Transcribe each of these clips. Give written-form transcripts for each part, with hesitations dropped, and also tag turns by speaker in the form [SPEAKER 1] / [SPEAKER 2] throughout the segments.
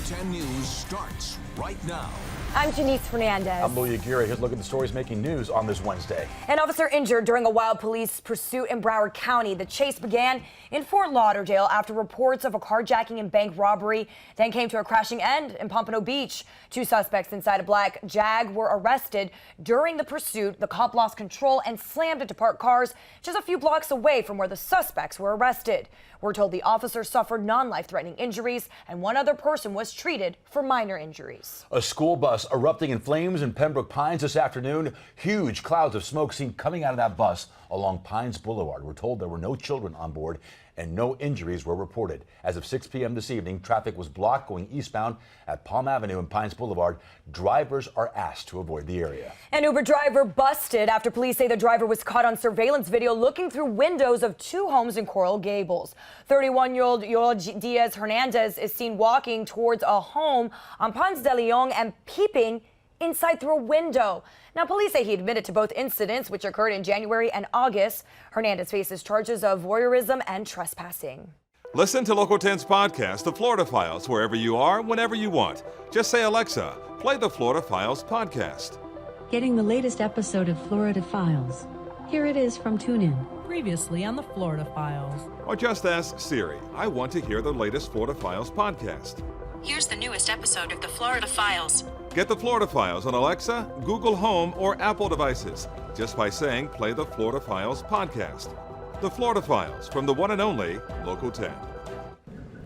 [SPEAKER 1] 10 News starts right now.
[SPEAKER 2] I'm Janice Fernandez.
[SPEAKER 3] I'm Louis Aguirre. Here's a look at the stories making news on this Wednesday.
[SPEAKER 2] An officer injured during a wild police pursuit in Broward County. The chase began in Fort Lauderdale after reports of a carjacking and bank robbery, then came to a crashing end in Pompano Beach. 2 suspects inside a black Jag were arrested. During the pursuit, the cop lost control and slammed into parked cars just a few blocks away from where the suspects were arrested. We're told the officer suffered non-life-threatening injuries and one other person was treated for minor injuries.
[SPEAKER 3] A school bus erupting in flames in Pembroke Pines this afternoon. Huge clouds of smoke seen coming out of that bus along Pines Boulevard. We're told there were no children on board and no injuries were reported. As of 6 p.m. this evening, traffic was blocked going eastbound at Palm Avenue and Pines Boulevard. Drivers are asked to avoid the area.
[SPEAKER 2] An Uber driver busted after police say the driver was caught on surveillance video looking through windows of 2 homes in Coral Gables. 31-year-old Yoel Diaz Hernandez is seen walking towards a home on Ponce de Leon and peeping inside through a window. Now, police say he admitted to both incidents, which occurred in January and August. Hernandez faces charges of voyeurism and trespassing.
[SPEAKER 4] Listen to Local 10's podcast, The Florida Files, wherever you are, whenever you want. Just say, Alexa, play the Florida Files podcast.
[SPEAKER 5] Getting the latest episode of Florida Files. Here it is from TuneIn.
[SPEAKER 6] Previously on the Florida Files.
[SPEAKER 4] Or just ask Siri, I want to hear the latest Florida Files podcast.
[SPEAKER 7] Here's the newest episode of the Florida Files.
[SPEAKER 4] Get the Florida Files on Alexa, Google Home, or Apple devices just by saying play the Florida Files podcast. The Florida Files from the one and only Local 10.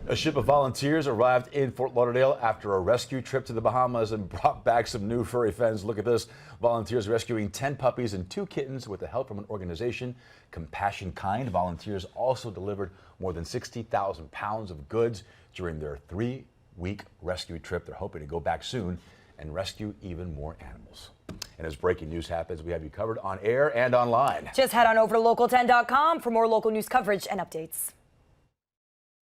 [SPEAKER 3] A ship of volunteers arrived in Fort Lauderdale after a rescue trip to the Bahamas and brought back some new furry friends. Look at this. Volunteers rescuing 10 puppies and 2 kittens with the help from an organization, Compassion Kind. Volunteers also delivered more than 60,000 pounds of goods during their 3-week rescue trip. They're hoping to go back soon and rescue even more animals. And as breaking news happens, we have you covered on air and online.
[SPEAKER 2] Just head on over to local10.com for more local news coverage and updates.